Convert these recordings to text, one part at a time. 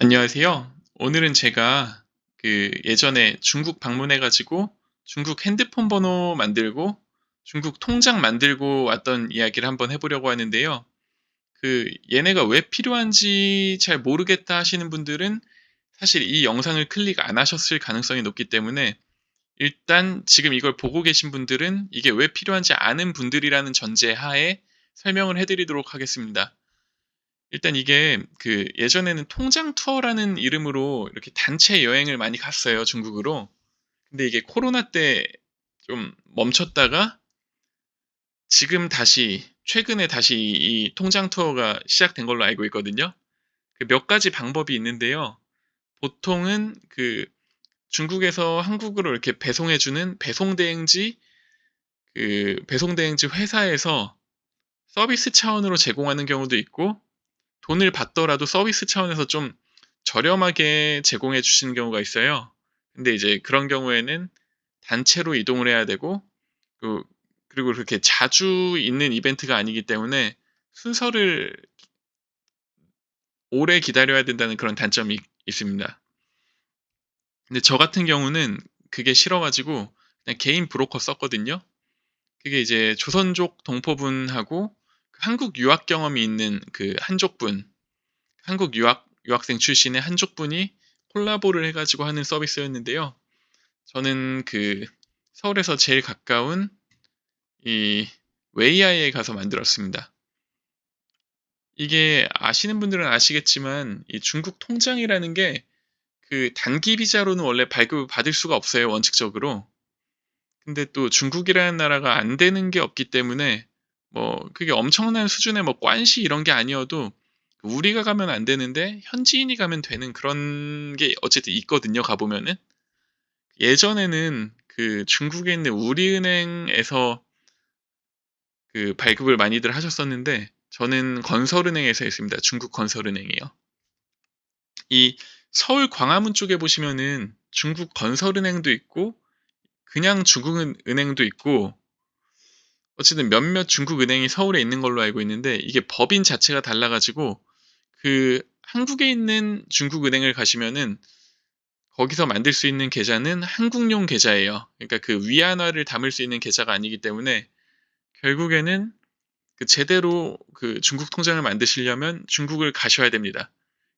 안녕하세요. 오늘은 제가 예전에 중국 방문해 가지고 중국 핸드폰 번호 만들고 중국 통장 만들고 왔던 이야기를 한번 해 보려고 하는데요. 얘네가 왜 필요한지 잘 모르겠다 하시는 분들은 사실 이 영상을 클릭 안 하셨을 가능성이 높기 때문에 일단 지금 이걸 보고 계신 분들은 이게 왜 필요한지 아는 분들이라는 전제하에 설명을 해 드리도록 하겠습니다. 일단 이게 예전에는 통장 투어라는 이름으로 이렇게 단체 여행을 많이 갔어요, 중국으로. 근데 이게 코로나 때 좀 멈췄다가 지금 다시 최근에 다시 이 통장 투어가 시작된 걸로 알고 있거든요. 몇 가지 방법이 있는데요. 보통은 중국에서 한국으로 이렇게 배송해 주는 배송대행지 회사에서 서비스 차원으로 제공하는 경우도 있고 돈을 받더라도 서비스 차원에서 좀 저렴하게 제공해 주시는 경우가 있어요. 근데 이제 그런 경우에는 단체로 이동을 해야 되고 그 그리고 그렇게 자주 있는 이벤트가 아니기 때문에 순서를 오래 기다려야 된다는 그런 단점이 있습니다. 근데 저 같은 경우는 그게 싫어 가지고 그냥 개인 브로커 썼거든요. 그게 이제 조선족 동포분하고 한국 유학 경험이 있는 한족분, 한국 유학생 출신의 한족분이 콜라보를 해 가지고 하는 서비스였는데요. 저는 서울에서 제일 가까운 이 웨이아이에 가서 만들었습니다. 이게 아시는 분들은 아시겠지만 이 중국 통장이라는 게 단기 비자로는 원래 발급을 받을 수가 없어요, 원칙적으로. 근데 또 중국이라는 나라가 안 되는 게 없기 때문에 뭐 그게 엄청난 수준의 뭐 관시 이런 게 아니어도 우리가 가면 안 되는데 현지인이 가면 되는 그런 게 어쨌든 있거든요, 가보면은. 예전에는 중국에 있는 우리은행에서 발급을 많이들 하셨었는데 저는 건설은행에서 했습니다. 중국 건설은행이요. 이 서울 광화문 쪽에 보시면은 중국 건설은행도 있고 그냥 중국은행도 있고 어쨌든 몇몇 중국은행이 서울에 있는 걸로 알고 있는데 이게 법인 자체가 달라 가지고 한국에 있는 중국은행을 가시면은 거기서 만들 수 있는 계좌는 한국용 계좌예요. 그러니까 위안화를 담을 수 있는 계좌가 아니기 때문에 결국에는 제대로 중국 통장을 만드시려면 중국을 가셔야 됩니다.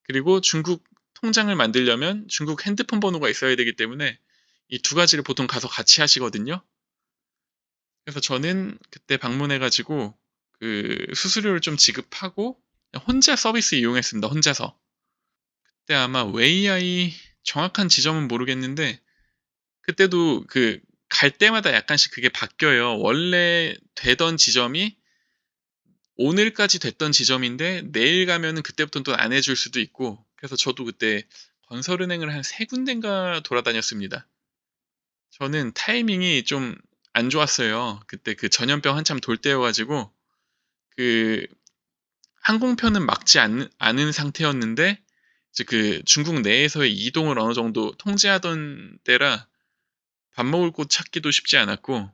그리고 중국 통장을 만들려면 중국 핸드폰 번호가 있어야 되기 때문에 이 두 가지를 보통 가서 같이 하시거든요. 그래서 저는 그때 방문해 가지고 수수료를 좀 지급하고 그냥 혼자 서비스 이용했습니다, 혼자서. 그때 아마 웨이아이 정확한 지점은 모르겠는데 그때도 갈 때마다 약간씩 그게 바뀌어요. 원래 되던 지점이 오늘까지 됐던 지점인데 내일 가면은 그때부터는 또 안 해줄 수도 있고 그래서 저도 그때 건설은행을 한 세 군데인가 돌아다녔습니다. 저는 타이밍이 좀 안 좋았어요. 그때 전염병 한참 돌 때여 가지고 그 항공편은 막지 않은 상태였는데 이제 중국 내에서의 이동을 어느 정도 통제하던 때라 밥 먹을 곳 찾기도 쉽지 않았고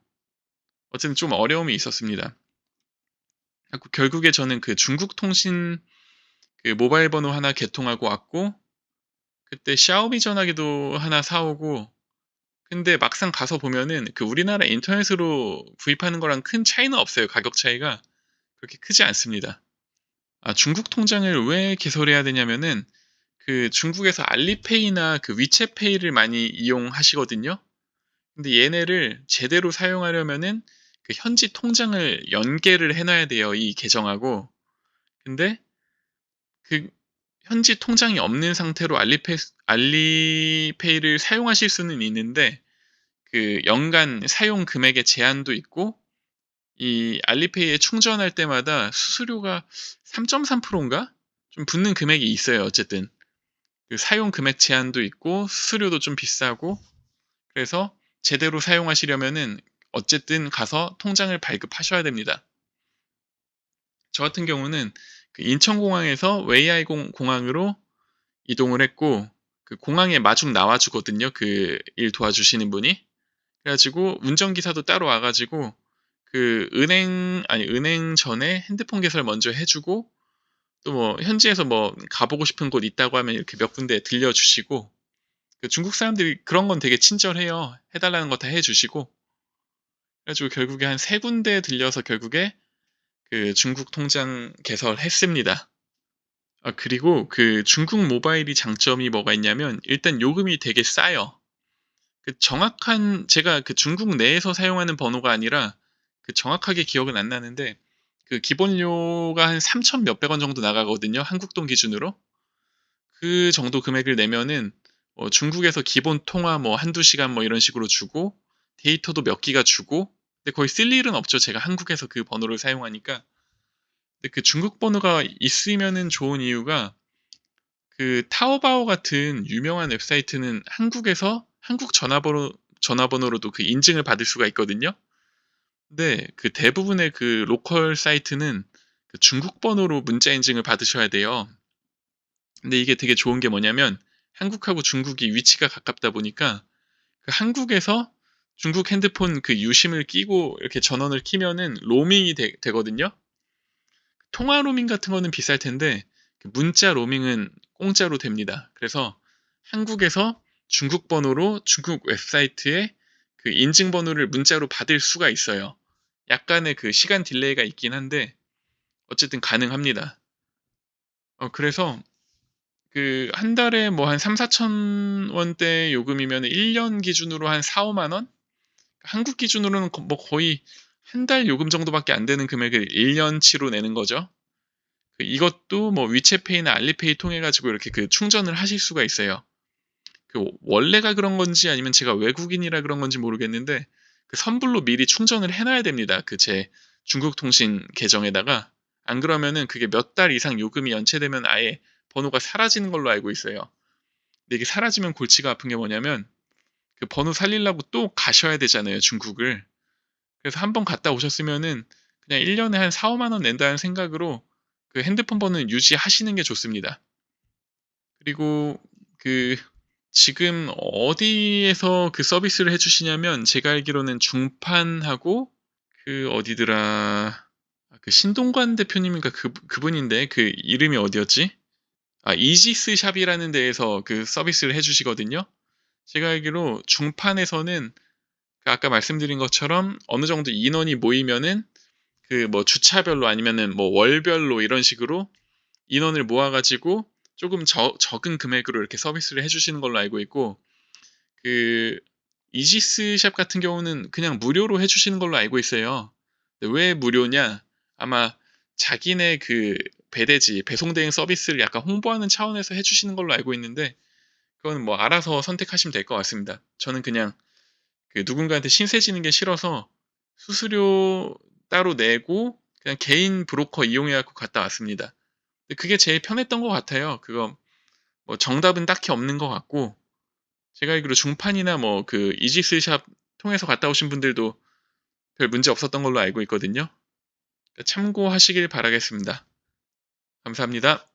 어쨌든 좀 어려움이 있었습니다. 그래고 결국에 저는 중국 통신 모바일 번호 하나 개통하고 왔고 그때 샤오미 전화기도 하나 사 오고 근데 막상 가서 보면은 우리나라 인터넷으로 구입하는 거랑 큰 차이는 없어요. 가격 차이가 그렇게 크지 않습니다. 아, 중국 통장을 왜 개설해야 되냐면은 중국에서 알리페이나 위챗페이를 많이 이용하시거든요. 근데 얘네를 제대로 사용하려면은 현지 통장을 연계를 해 놔야 돼요, 이 계정하고. 근데 그 현지 통장이 없는 상태로 알리페이를 사용하실 수는 있는데 연간 사용 금액의 제한도 있고 이 알리페이에 충전할 때마다 수수료가 3.3%인가? 좀 붙는 금액이 있어요, 어쨌든. 사용 금액 제한도 있고 수수료도 좀 비싸고 그래서 제대로 사용하시려면은 어쨌든 가서 통장을 발급하셔야 됩니다. 저 같은 경우는 인천공항에서 웨이아이 공항으로 이동을 했고 공항에 마중 나와 주거든요. 일 도와주시는 분이. 그래가지고 운전기사도 따로 와가지고 은행 전에 핸드폰 개설 먼저 해주고 또 뭐 현지에서 뭐 가보고 싶은 곳 있다고 하면 이렇게 몇 군데 들려주시고, 그 중국 사람들이 그런 건 되게 친절해요. 해달라는 거 다 해주시고. 그래가지고 결국에 한 세 군데 들려서 결국에 그 중국 통장 개설했습니다. 그리고 그 중국 모바일이 장점이 뭐가 있냐면 일단 요금이 되게 싸요. 그 정확한 제가 그 중국 내에서 사용하는 번호가 아니라 그 정확하게 기억은 안 나는데 그 기본료가 한 3천 몇백 원 정도 나가거든요. 한국 돈 기준으로. 그 정도 금액을 내면은 중국에서 기본 통화 뭐 한두 시간 뭐 이런 식으로 주고 데이터도 몇 기가 주고, 근데 거의 쓸 일은 없죠. 제가 한국에서 그 번호를 사용하니까. 근데 그 중국 번호가 있으면은 좋은 이유가 그 타오바오 같은 유명한 웹사이트는 한국에서 한국 전화번호로도 그 인증을 받을 수가 있거든요. 근데 그 대부분의 그 로컬 사이트는 그 중국 번호로 문자 인증을 받으셔야 돼요. 근데 이게 되게 좋은 게 뭐냐면 한국하고 중국이 위치가 가깝다 보니까 그 한국에서 중국 핸드폰 그 유심을 끼고 이렇게 전원을 키면은 로밍이 되거든요. 통화 로밍 같은 거는 비쌀 텐데 그 문자 로밍은 공짜로 됩니다. 그래서 한국에서 중국 번호로 중국 웹사이트에 그 인증 번호를 문자로 받을 수가 있어요. 약간의 그 시간 딜레이가 있긴 한데 어쨌든 가능합니다. 그래서 그 한 달에 뭐 한 3, 4천 원대 요금이면 1년 기준으로 한 4, 5만 원? 한국 기준으로는 뭐 거의 한 달 요금 정도밖에 안 되는 금액을 1년치로 내는 거죠. 이것도 뭐 위챗페이나 알리페이 통해 가지고 이렇게 그 충전을 하실 수가 있어요. 그 원래가 그런 건지 아니면 제가 외국인이라 그런 건지 모르겠는데 그 선불로 미리 충전을 해놔야 됩니다. 그 제 중국 통신 계정에다가. 안 그러면은 그게 몇 달 이상 요금이 연체되면 아예 번호가 사라지는 걸로 알고 있어요. 근데 이게 사라지면 골치가 아픈 게 뭐냐면 그 번호 살리려고 또 가셔야 되잖아요, 중국을. 그래서 한번 갔다 오셨으면은 그냥 1년에 한 4, 5만 원 낸다는 생각으로 그 핸드폰 번호는 유지하시는 게 좋습니다. 그리고 그 지금 어디에서 그 서비스를 해주시냐면 제가 알기로는 중판하고 그 어디더라, 그 신동관 대표님인가 그분인데 그 이름이 어디였지? 이지스 샵이라는 데에서 그 서비스를 해주시거든요. 제가 알기로 중판에서는 그 아까 말씀드린 것처럼 어느 정도 인원이 모이면은 그 뭐 주차별로 아니면은 뭐 월별로 이런 식으로 인원을 모아가지고 조금 적은 금액으로 이렇게 서비스를 해주시는 걸로 알고 있고, 그 이지스 샵 같은 경우는 그냥 무료로 해주시는 걸로 알고 있어요. 근데 왜 무료냐? 아마 자기네 그 배대지 배송대행 서비스를 약간 홍보하는 차원에서 해주시는 걸로 알고 있는데 그건 뭐 알아서 선택하시면 될 것 같습니다. 저는 그냥 그 누군가한테 신세 지는 게 싫어서 수수료 따로 내고 그냥 개인 브로커 이용해갖고 갔다 왔습니다. 근데 그게 제일 편했던 것 같아요. 그거 뭐 정답은 딱히 없는 것 같고, 제가 알기로 중판이나 뭐 그 이지스샵 통해서 갔다 오신 분들도 별 문제 없었던 걸로 알고 있거든요. 그러니까 참고하시길 바라겠습니다. 감사합니다.